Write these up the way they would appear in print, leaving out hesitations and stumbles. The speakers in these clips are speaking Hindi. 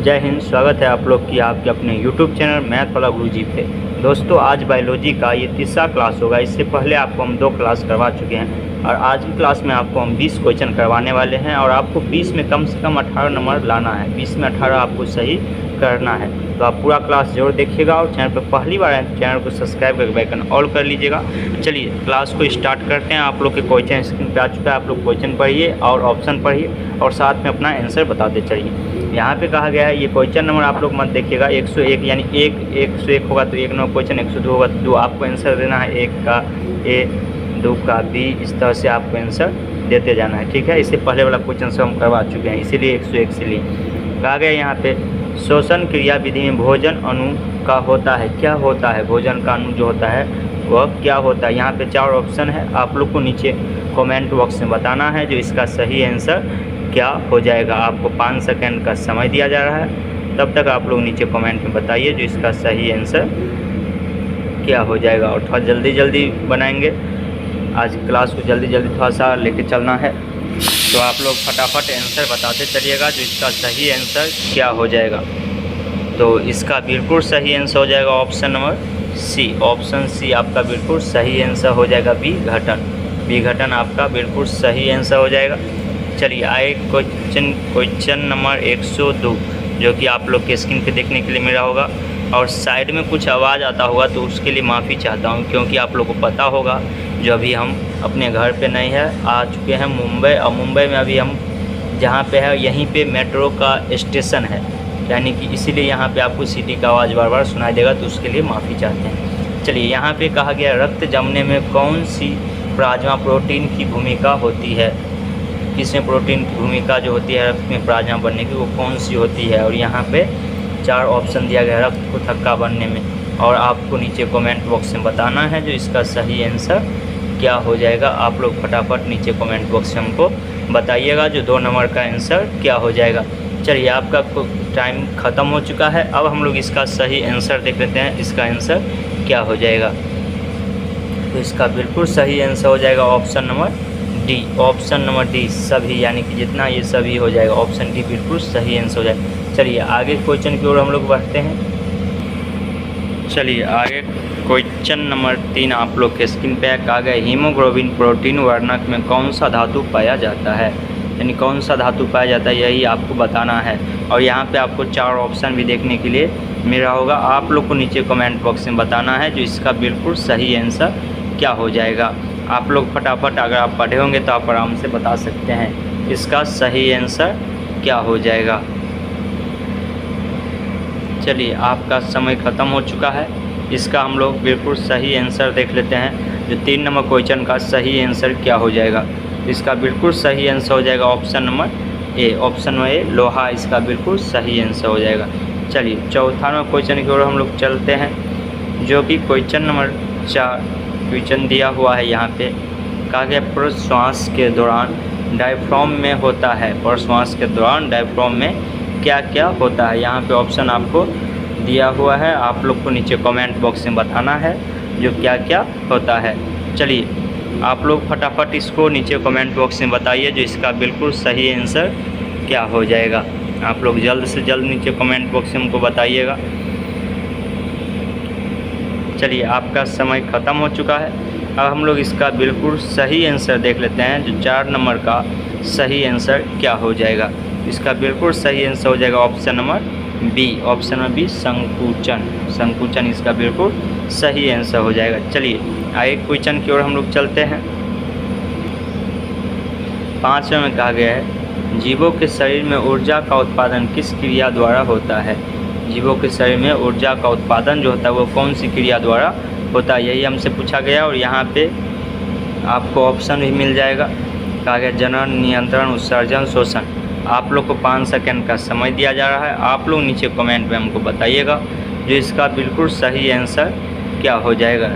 जय हिंद। स्वागत है आप लोग की आपके अपने YouTube चैनल मैथ वाला गुरुजी पे। दोस्तों आज बायोलॉजी का ये तीसरा क्लास होगा। इससे पहले आपको हम 2 क्लास करवा चुके हैं और आज की क्लास में आपको हम 20 क्वेश्चन करवाने वाले हैं और आपको 20 में कम से कम 18 नंबर लाना है। 20 में 18 आपको सही करना है। तो आप पूरा क्लास जरूर देखिएगा और चैनल पर पहली बार आए तो चैनल को सब्सक्राइब करके बेल आइकन ऑल कर लीजिएगा। चलिए क्लास को स्टार्ट करते हैं। आप लोग के क्वेश्चन स्क्रीन पे आ चुका है। आप लोग क्वेश्चन पढ़िए और ऑप्शन पढ़िए और साथ में अपना आंसर बताते चलिए। यहाँ पे कहा गया है ये क्वेश्चन नंबर आप लोग मत देखिएगा 101 यानी 101 होगा तो 1 नंबर क्वेश्चन, 102 होगा तो 2। आपको आंसर देना है 1 का ए, 2 का बी, इस तरह से आपको आंसर देते जाना है। ठीक है, इससे पहले वाला क्वेश्चन से हम करवा चुके हैं, इसीलिए 101 से लिए। कहा गया यहाँ पे श्वसन क्रिया विधि में भोजन अणु का होता है। क्या होता है? भोजन का अणु जो होता है वह क्या होता है? यहाँ पे 4 ऑप्शन है। आप लोग को नीचे कमेंट बॉक्स में बताना है जो इसका सही आंसर क्या हो जाएगा। आपको 5 सेकंड का समय दिया जा रहा है, तब तक आप लोग नीचे कमेंट में बताइए जो इसका सही आंसर क्या हो जाएगा। और थोड़ा जल्दी बनाएंगे, आज क्लास को जल्दी थोड़ा सा लेके चलना है, तो आप लोग फटाफट आंसर बताते चलिएगा जो इसका सही आंसर क्या हो जाएगा। तो इसका बिल्कुल सही आंसर हो जाएगा option number C. Option C आपका बिल्कुल सही आंसर हो जाएगा। बी घटन आपका बिल्कुल सही आंसर हो जाएगा। चलिए आए क्वेश्चन नंबर 102 जो कि आप लोग के स्क्रीन पे देखने के लिए मिला होगा और साइड में कुछ आवाज़ आता होगा तो उसके लिए माफ़ी चाहता हूँ, क्योंकि आप लोग को पता होगा जो अभी हम अपने घर पे नहीं है, आ चुके हैं मुंबई। और मुंबई में अभी हम जहाँ पे है यहीं पे मेट्रो का स्टेशन है, यानी कि इसीलिए यहाँ पे आपको सीटी का आवाज़ बार सुनाई देगा, तो उसके लिए माफ़ी चाहते हैं। चलिए यहाँ पे कहा गया रक्त जमने में कौन सी प्लाज्मा प्रोटीन की भूमिका होती है। इसमें प्रोटीन की भूमिका जो होती है रक्त में प्लाज्मा बनने की वो कौन सी होती है। और यहाँ पे 4 ऑप्शन दिया गया रक्त को थक्का बनने में, और आपको नीचे कमेंट बॉक्स में बताना है जो इसका सही आंसर क्या हो जाएगा। आप लोग फटाफट नीचे कमेंट बॉक्स में हमको बताइएगा जो 2 नंबर का आंसर क्या हो जाएगा। चलिए आपका टाइम ख़त्म हो चुका है। अब हम लोग इसका सही आंसर देख लेते हैं, इसका आंसर क्या हो जाएगा। तो इसका बिल्कुल सही आंसर हो जाएगा option number D. Option number D सभी, यानी कि जितना ये सभी हो जाएगा। ऑप्शन डी बिल्कुल सही आंसर हो जाएगा। चलिए आगे क्वेश्चन की ओर हम लोग बढ़ते हैं। चलिए आगे क्वेश्चन नंबर 3 आप लोग के स्क्रीन पे आ गए। हीमोग्लोबिन प्रोटीन वर्णक में कौन सा धातु पाया जाता है, यानी कौन सा धातु पाया जाता है, यही आपको बताना है। और यहाँ पे आपको 4 ऑप्शन भी देखने के लिए मिल रहा होगा। आप लोग को नीचे कमेंट बॉक्स में बताना है जो इसका बिल्कुल सही आंसर क्या हो जाएगा। आप लोग फटाफट अगर आप पढ़े होंगे तो आप आराम से बता सकते हैं इसका सही आंसर क्या हो जाएगा। चलिए आपका समय ख़त्म हो चुका है। इसका हम लोग बिल्कुल सही आंसर देख लेते हैं जो 3 नंबर क्वेश्चन का सही आंसर क्या हो जाएगा। इसका बिल्कुल सही आंसर हो जाएगा option number A. Option number A लोहा इसका बिल्कुल सही आंसर हो जाएगा। चलिए चौथा नंबर क्वेश्चन की ओर हम लोग चलते हैं जो कि क्वेश्चन नंबर 4 क्वेश्चन दिया हुआ है। यहाँ पे कहा गया प्रश्वास के दौरान डायफ्राम में होता है। प्रश्वास के दौरान डायफ्राम में क्या क्या होता है। यहाँ पे ऑप्शन आपको दिया हुआ है, आप लोग को नीचे कमेंट बॉक्स में बताना है जो क्या क्या होता है। चलिए आप लोग फटाफट इसको नीचे कमेंट बॉक्स में बताइए जो इसका बिल्कुल सही आंसर क्या हो जाएगा। आप लोग जल्द से जल्द नीचे कमेंट बॉक्स में हमको बताइएगा। चलिए आपका समय ख़त्म हो चुका है। अब हम लोग इसका बिल्कुल सही आंसर देख लेते हैं जो 4 नंबर का सही आंसर क्या हो जाएगा। इसका बिल्कुल सही आंसर हो जाएगा option number B. Option number B संकुचन इसका बिल्कुल सही आंसर हो जाएगा। चलिए आगे क्वेश्चन की ओर हम लोग चलते हैं। 5वें में कहा गया है जीवों के शरीर में ऊर्जा का उत्पादन किस क्रिया द्वारा होता है। जीवों के शरीर में ऊर्जा का उत्पादन जो होता है वो कौन सी क्रिया द्वारा होता है, यही हमसे पूछा गया। और यहाँ पे आपको ऑप्शन भी मिल जाएगा। कहा गया जनन, नियंत्रण, उत्सर्जन, शोषण। आप लोग को 5 सेकंड का समय दिया जा रहा है। आप लोग नीचे कमेंट में हमको बताइएगा जो इसका बिल्कुल सही आंसर क्या हो जाएगा।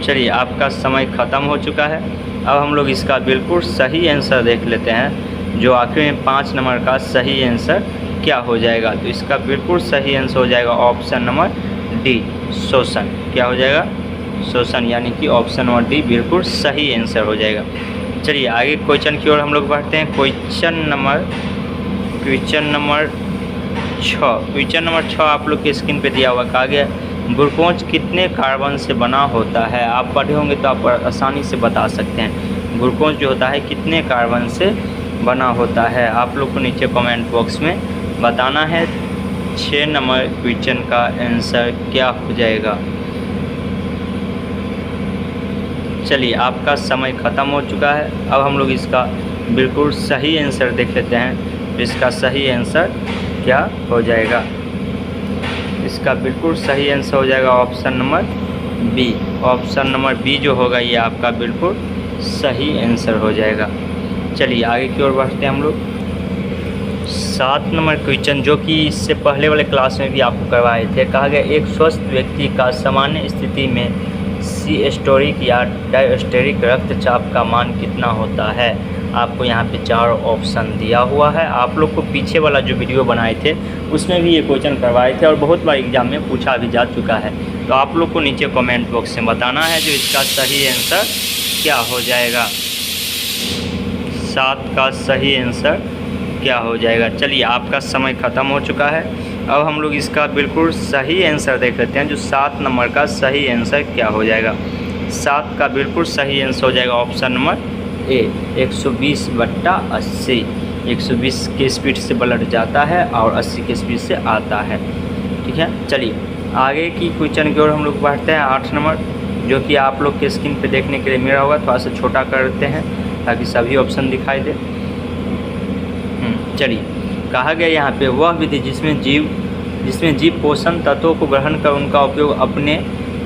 चलिए आपका समय ख़त्म हो चुका है। अब हम लोग इसका बिल्कुल सही आंसर देख लेते हैं जो आखिर में 5 नंबर का सही आंसर क्या हो जाएगा। तो इसका बिल्कुल सही आंसर हो जाएगा ऑप्शन नंबर डी शोषण। क्या हो जाएगा? शोषण, यानी कि ऑप्शन नंबर डी बिल्कुल सही आंसर हो जाएगा। चलिए आगे क्वेश्चन की ओर हम लोग बढ़ते हैं। क्वेश्चन नंबर क्वेश्चन नंबर 6 आप लोग के स्क्रीन पे दिया हुआ, कहा गया ग्लूकोज कितने कार्बन से बना होता है। आप पढ़े होंगे तो आप आसानी से बता सकते हैं ग्लूकोज जो होता है कितने कार्बन से बना होता है। आप लोग को नीचे कमेंट बॉक्स में बताना है। 6 नंबर क्वेश्चन का आंसर क्या हो जाएगा। चलिए आपका समय ख़त्म हो चुका है। अब हम लोग इसका बिल्कुल सही आंसर देख लेते हैं। तो इसका सही आंसर क्या हो जाएगा। इसका बिल्कुल सही आंसर हो जाएगा option number B. Option number B जो होगा ये आपका बिल्कुल सही आंसर हो जाएगा। चलिए आगे की ओर बढ़ते हैं हम लोग। 7 नंबर क्वेश्चन जो कि इससे पहले वाले क्लास में भी आपको करवाए थे। कहा गया एक स्वस्थ व्यक्ति का सामान्य स्थिति में सिस्टोलिक या डायस्टोलिक रक्तचाप का मान कितना होता है। आपको यहाँ पे 4 ऑप्शन दिया हुआ है। आप लोग को पीछे वाला जो वीडियो बनाए थे उसमें भी ये क्वेश्चन करवाए थे और बहुत बार एग्जाम में पूछा भी जा चुका है। तो आप लोग को नीचे कमेंट बॉक्स में बताना है जो इसका सही आंसर क्या हो जाएगा। 7 का सही आंसर क्या हो जाएगा। चलिए आपका समय ख़त्म हो चुका है। अब हम लोग इसका बिल्कुल सही आंसर देख लेते हैं जो 7 नंबर का सही आंसर क्या हो जाएगा। 7 का बिल्कुल सही आंसर हो जाएगा ऑप्शन नंबर ए 120/80। 120 के स्पीड से ब्लड जाता है और 80 के स्पीड से आता है। ठीक है, चलिए आगे की क्वेश्चन की ओर हम लोग बढ़ते हैं। 8 नंबर जो कि आप लोग के स्क्रीन पे देखने के लिए मिला होगा, थोड़ा सा छोटा कर देते हैं ताकि सभी ऑप्शन दिखाई दे। चलिए कहा गया यहाँ पे वह विधि जिसमें जीव पोषण तत्वों को ग्रहण कर उनका उपयोग अपने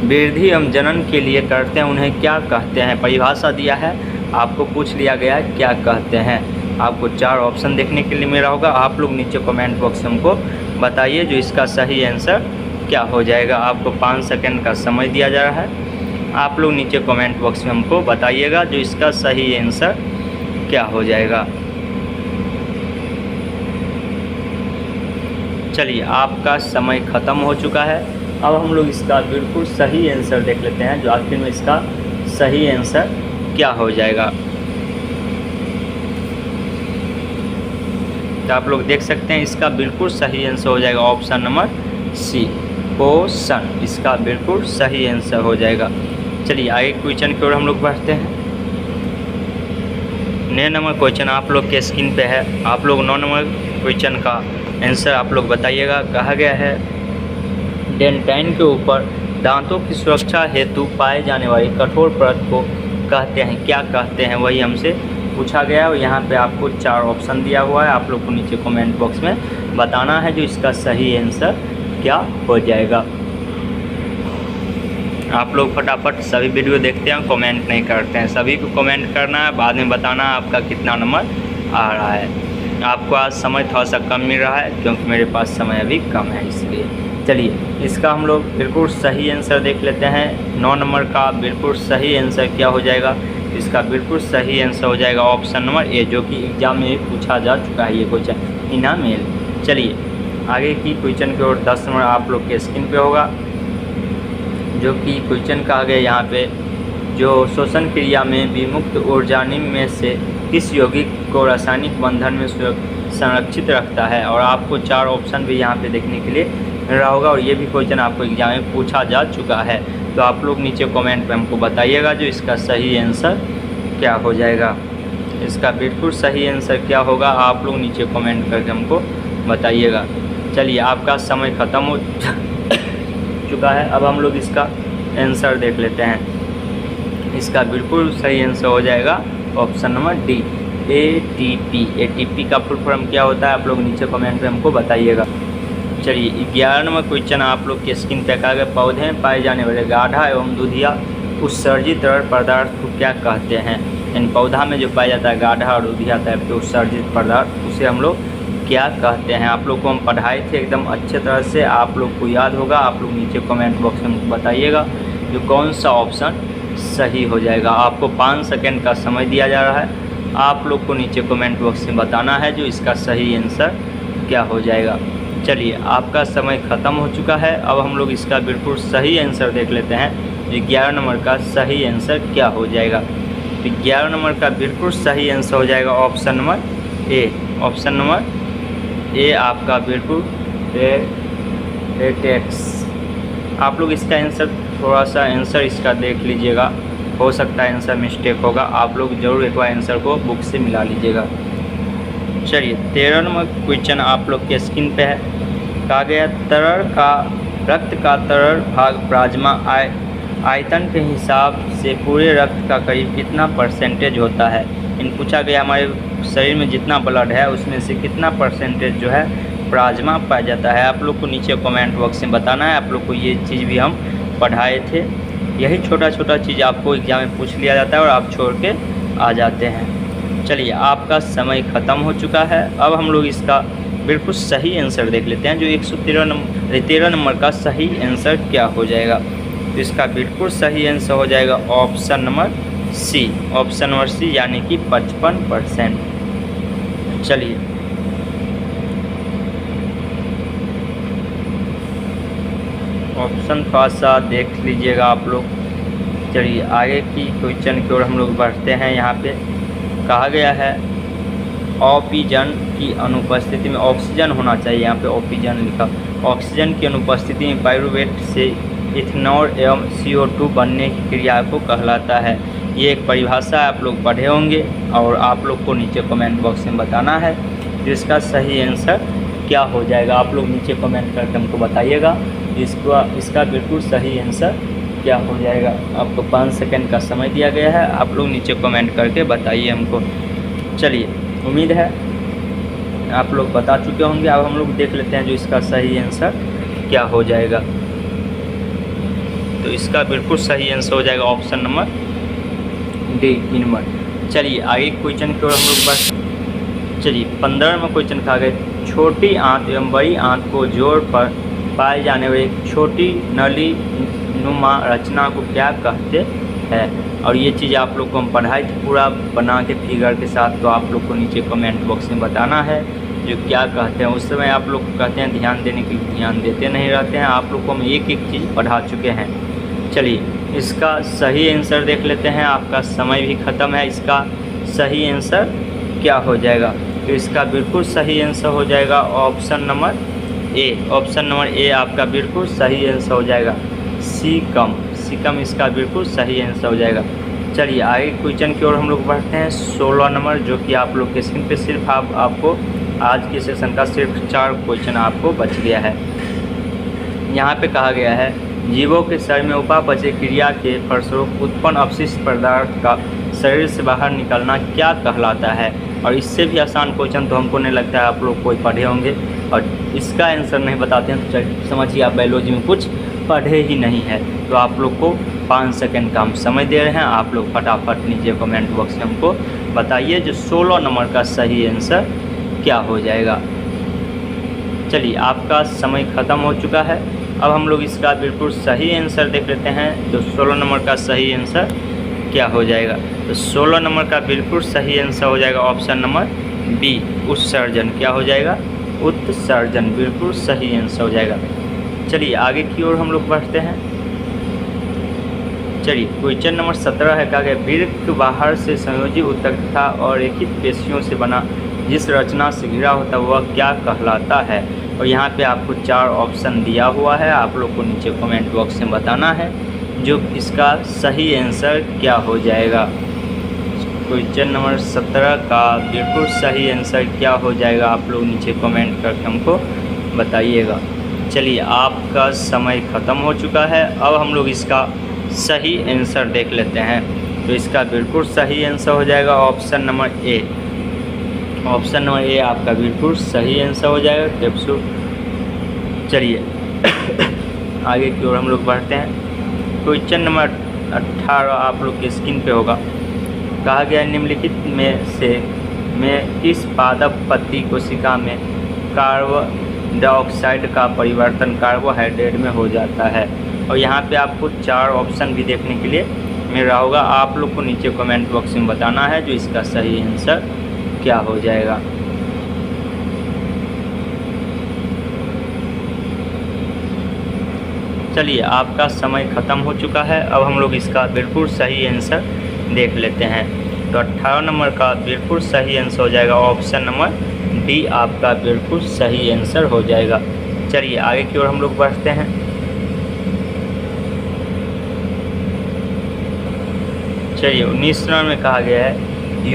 वृद्धि एवं जनन के लिए करते हैं उन्हें क्या कहते हैं। परिभाषा दिया है, आपको पूछ लिया गया है क्या कहते हैं। आपको 4 ऑप्शन देखने के लिए मिला होगा। आप लोग नीचे कमेंट बॉक्स में हमको बताइए जो इसका सही आंसर क्या हो जाएगा। आपको 5 सेकंड का समय दिया जा रहा है। आप लोग नीचे कमेंट बॉक्स में हमको बताइएगा जो इसका सही आंसर क्या हो जाएगा। चलिए आपका समय ख़त्म हो चुका है। अब हम लोग इसका बिल्कुल सही आंसर देख लेते हैं जो आखिर में इसका सही आंसर क्या हो जाएगा। तो आप लोग देख सकते हैं इसका बिल्कुल सही आंसर हो जाएगा ऑप्शन नंबर सी पोषण। इसका बिल्कुल सही आंसर हो जाएगा। चलिए आगे क्वेश्चन की ओर हम लोग बढ़ते हैं। 9 नंबर क्वेश्चन आप लोग के स्क्रीन पे है। आप लोग 9 नंबर क्वेश्चन का आंसर आप लोग बताइएगा। कहा गया है डेंटाइन के ऊपर दांतों की सुरक्षा हेतु पाए जाने वाली कठोर परत को कहते हैं क्या कहते हैं, वही हमसे पूछा गया। और यहाँ पे आपको 4 ऑप्शन दिया हुआ है। आप लोग को नीचे कमेंट बॉक्स में बताना है जो इसका सही आंसर क्या हो जाएगा। आप लोग फटाफट सभी वीडियो देखते हैं, कमेंट नहीं करते हैं। सभी को कमेंट करना है, बाद में बताना है आपका कितना नंबर आ रहा है। आपको आज समय थोड़ा सा कम मिल रहा है क्योंकि मेरे पास समय अभी कम है, इसलिए। चलिए इसका हम लोग बिल्कुल सही आंसर देख लेते हैं। 9 नंबर का बिल्कुल सही आंसर क्या हो जाएगा। इसका बिल्कुल सही आंसर हो जाएगा ऑप्शन नंबर ए जो कि एग्जाम में पूछा जा चुका है ये क्वेश्चन इनामेल। चलिए आगे की क्वेश्चन की ओर 10 नंबर आप लोग के स्क्रीन पे होगा जो कि क्वेश्चन कहा गया यहाँ पे जो श्वसन क्रिया में विमुक्त ऊर्जानिम में से किस यौगिक को रासायनिक बंधन में संरक्षित रखता है। और आपको 4 ऑप्शन भी यहाँ पे देखने के लिए मिल रहा होगा और ये भी क्वेश्चन आपको एग्जाम में पूछा जा चुका है। तो आप लोग नीचे कमेंट पे हमको बताइएगा जो इसका सही आंसर क्या हो जाएगा। इसका बिल्कुल सही आंसर क्या होगा आप लोग नीचे कमेंट करके हमको बताइएगा। चलिए आपका समय ख़त्म हो चुका है। अब हम लोग इसका आंसर देख लेते हैं। इसका बिल्कुल सही आंसर हो जाएगा option number D ATP। ATP का फुल फॉर्म क्या होता है आप लोग नीचे कमेंट पे हमको बताइएगा। चलिए 11 नंबर क्वेश्चन आप लोग के स्क्रीन पे कहा गया पौधे में पाए जाने वाले गाढ़ा एवं दूधिया उत्सर्जित तरल पदार्थ को क्या कहते हैं। इन पौधा में जो पाया जाता है गाढ़ा और दूधिया टाइप के उत्सर्जित पदार्थ उसे हम लोग क्या कहते हैं। आप लोग को हम पढ़ाए थे एकदम अच्छे तरह से, आप लोग को याद होगा। आप लोग नीचे कमेंट बॉक्स में बताइएगा जो कौन सा ऑप्शन सही हो जाएगा। आपको 5 सेकंड का समय दिया जा रहा है। आप लोग को नीचे कमेंट बॉक्स में बताना है जो इसका सही आंसर क्या हो जाएगा। चलिए आपका समय ख़त्म हो चुका है। अब हम लोग इसका बिल्कुल सही आंसर देख लेते हैं। 11 नंबर का सही आंसर क्या हो जाएगा। तो 11 नंबर का बिल्कुल सही आंसर हो जाएगा option number A. Option number A आपका बिल्कुल रेटेक्स। आप लोग इसका आंसर थोड़ा सा आंसर इसका देख लीजिएगा, हो सकता है आंसर मिस्टेक होगा। आप लोग ज़रूर एक बार आंसर को बुक से मिला लीजिएगा। चलिए 13 नंबर क्वेश्चन आप लोग के स्क्रीन पे है। कहा गया रक्त का तरल भाग प्लाज्मा आयतन के हिसाब से पूरे रक्त का करीब कितना परसेंटेज होता है। इन पूछा गया हमारे शरीर में जितना ब्लड है उसमें से कितना परसेंटेज जो है प्लाज्मा पाया जाता है। आप लोग को नीचे कमेंट बॉक्स में बताना है। आप लोग को ये चीज़ भी हम पढ़ाए थे। यही छोटा छोटा चीज़ आपको एग्जाम में पूछ लिया जाता है और आप छोड़ के आ जाते हैं। चलिए आपका समय ख़त्म हो चुका है। अब हम लोग इसका बिल्कुल सही आंसर देख लेते हैं। जो 13 नंबर का सही आंसर क्या हो जाएगा। तो इसका बिल्कुल सही आंसर हो जाएगा option number C. Option number C यानी कि 55%। चलिए ऑप्शन थोड़ा सा देख लीजिएगा आप लोग। चलिए आगे की क्वेश्चन की ओर हम लोग बढ़ते हैं। यहाँ पे कहा गया है ऑक्सीजन की अनुपस्थिति में ऑक्सीजन होना चाहिए। यहाँ पे ऑक्सीजन लिखा। ऑक्सीजन की अनुपस्थिति में पाइरूवेट से इथेनॉल एवं CO2 बनने की क्रिया को कहलाता है। ये एक परिभाषा आप लोग पढ़े होंगे और आप लोग को नीचे कमेंट बॉक्स में बताना है जिसका सही आंसर क्या हो जाएगा। आप लोग नीचे कमेंट करके हमको बताइएगा इसका बिल्कुल सही आंसर क्या हो जाएगा। आपको 5 सेकंड का समय दिया गया है। आप लोग नीचे कमेंट करके बताइए हमको। चलिए उम्मीद है आप लोग बता चुके होंगे। अब हम लोग देख लेते हैं जो इसका सही आंसर क्या हो जाएगा। तो इसका बिल्कुल सही आंसर हो जाएगा ऑप्शन नंबर डी इनमर। चलिए आगे क्वेश्चन की ओर हम लोग बढ़। चलिए 15 में क्वेश्चन कहा गया छोटी आंत एवं बड़ी आंत को जोड़ पर पाए जाने वाली छोटी नली नुमा रचना को क्या कहते हैं। और ये चीज़ आप लोग को हम पढ़ाई थी पूरा बना के फिगर के साथ। तो आप लोग को नीचे कमेंट बॉक्स में बताना है जो क्या कहते हैं। उस समय आप लोग कहते हैं ध्यान देने के लिए ध्यान देते नहीं रहते हैं। आप लोग को हम एक एक चीज़ पढ़ा चुके हैं। चलिए इसका सही आंसर देख लेते हैं। आपका समय भी ख़त्म है। इसका सही आंसर क्या हो जाएगा। तो इसका बिल्कुल सही आंसर हो जाएगा option number A. Option number A आपका बिल्कुल सही आंसर हो जाएगा। सीकम इसका बिल्कुल सही आंसर हो जाएगा। चलिए आगे क्वेश्चन की ओर हम लोग बढ़ते हैं। 16 नंबर जो कि आप लोग के स्क्रीन पे सिर्फ आपको आज के सेशन का सिर्फ 4 क्वेश्चन आपको बच गया है। यहाँ पे कहा गया है जीवों के शरीर में उपापचय क्रिया के फलस्वरूप उत्पन्न अपशिष्ट पदार्थ का शरीर से बाहर निकलना क्या कहलाता है। और इससे भी आसान क्वेश्चन तो हमको नहीं लगता है आप लोग कोई पढ़े होंगे और इसका आंसर नहीं बताते हैं तो समझिए आप बायोलॉजी में कुछ पढ़े ही नहीं है। तो आप लोग को 5 सेकंड का हम समय दे रहे हैं। आप लोग फटाफट नीचे कमेंट बॉक्स में हमको बताइए जो 16 नंबर का सही आंसर क्या हो जाएगा। चलिए आपका समय ख़त्म हो चुका है। अब हम लोग इसका बिल्कुल सही आंसर देख लेते हैं। जो 16 नंबर का सही आंसर क्या हो जाएगा। तो 16 नंबर का बिल्कुल सही आंसर हो जाएगा ऑप्शन नंबर बी उत्सर्जन। क्या हो जाएगा उत्सर्जन। बिल्कुल सही आंसर हो जाएगा। चलिए आगे की ओर हम लोग बढ़ते हैं। चलिए क्वेश्चन नंबर 17 है। कहा गया वृक्क बाहर से संयोजी ऊतकता और रैखिक पेशियों से बना जिस रचना से घिरा होता है वह क्या कहलाता है। और यहाँ पे आपको 4 ऑप्शन दिया हुआ है। आप लोग को नीचे कमेंट बॉक्स में बताना है जो इसका सही आंसर क्या हो जाएगा। क्वेश्चन नंबर 17 का बिल्कुल सही आंसर क्या हो जाएगा। आप लोग नीचे कमेंट करके हमको बताइएगा। चलिए आपका समय ख़त्म हो चुका है। अब हम लोग इसका सही आंसर देख लेते हैं। तो इसका बिल्कुल सही आंसर हो जाएगा option number A. Option number A आपका बिल्कुल सही आंसर हो जाएगा कैप्सूल। चलिए आगे की ओर हम लोग बढ़ते हैं। क्वेश्चन नंबर 18 आप लोग की स्क्रीन पे होगा। कहा गया निम्नलिखित में किस पादप पत्ती कोशिका में कार्बन डाइऑक्साइड का परिवर्तन कार्बोहाइड्रेट में हो जाता है। और यहाँ पे आपको 4 ऑप्शन भी देखने के लिए मिल रहा होगा। आप लोग को नीचे कमेंट बॉक्स में बताना है जो इसका सही आंसर क्या हो जाएगा। चलिए आपका समय ख़त्म हो चुका है। अब हम लोग इसका बिल्कुल सही आंसर देख लेते हैं। तो 18 नंबर का बिल्कुल सही आंसर हो जाएगा ऑप्शन नंबर डी आपका बिल्कुल सही आंसर हो जाएगा। चलिए आगे की ओर हम लोग बढ़ते हैं। चलिए 19 नंबर में कहा गया है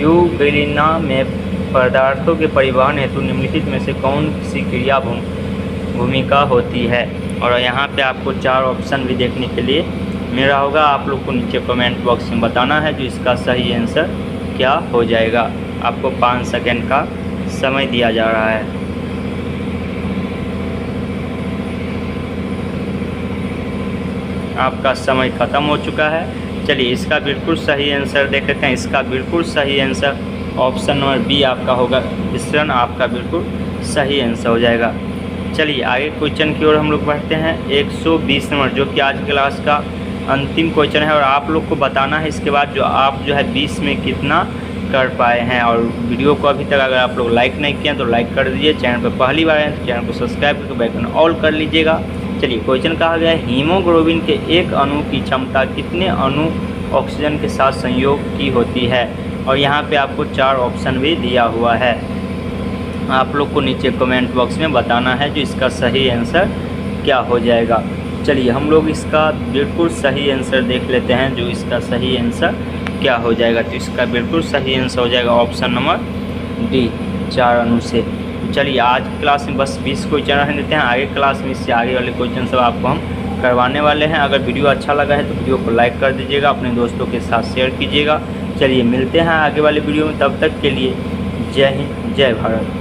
यूगेलिना में पदार्थों के परिवहन हेतु निम्नलिखित में से कौन सी क्रिया भूमिका होती है। और यहाँ पे आपको 4 ऑप्शन भी देखने के लिए मिल रहा होगा। आप लोग को नीचे कमेंट बॉक्स में बताना है जो इसका सही आंसर क्या हो जाएगा। आपको 5 सेकंड का समय दिया जा रहा है। आपका समय ख़त्म हो चुका है। चलिए इसका बिल्कुल सही आंसर देख लेते हैं। इसका बिल्कुल सही आंसर ऑप्शन नंबर बी आपका होगा। मिश्रण आपका बिल्कुल सही आंसर हो जाएगा। चलिए आगे क्वेश्चन की ओर हम लोग बढ़ते हैं। 120 नंबर जो कि आज क्लास का अंतिम क्वेश्चन है और आप लोग को बताना है इसके बाद जो आप जो है 20 में कितना कर पाए हैं। और वीडियो को अभी तक अगर आप लोग लाइक नहीं किए तो लाइक कर दीजिए। चैनल पर पहली बार है तो चैनल को सब्सक्राइब करके बेल आइकन ऑल कर लीजिएगा। चलिए क्वेश्चन कहा गया है हीमोग्लोबिन के एक अणु की क्षमता कितने अणु ऑक्सीजन के साथ संयोग की होती है। और यहाँ पे आपको 4 ऑप्शन भी दिया हुआ है। आप लोग को नीचे कमेंट बॉक्स में बताना है जो इसका सही आंसर क्या हो जाएगा। चलिए हम लोग इसका बिल्कुल सही आंसर देख लेते हैं जो इसका सही आंसर क्या हो जाएगा। तो इसका बिल्कुल सही आंसर हो जाएगा ऑप्शन नंबर डी 4 अणु से। चलिए आज की क्लास में बस 20 क्वेश्चन रहने देते हैं। आगे क्लास में इससे आगे वाले क्वेश्चन सब आपको हम करवाने वाले हैं। अगर वीडियो अच्छा लगा है तो वीडियो को लाइक कर दीजिएगा, अपने दोस्तों के साथ शेयर कीजिएगा। चलिए मिलते हैं आगे वाले वीडियो में, तब तक के लिए जय हिंद जय भारत।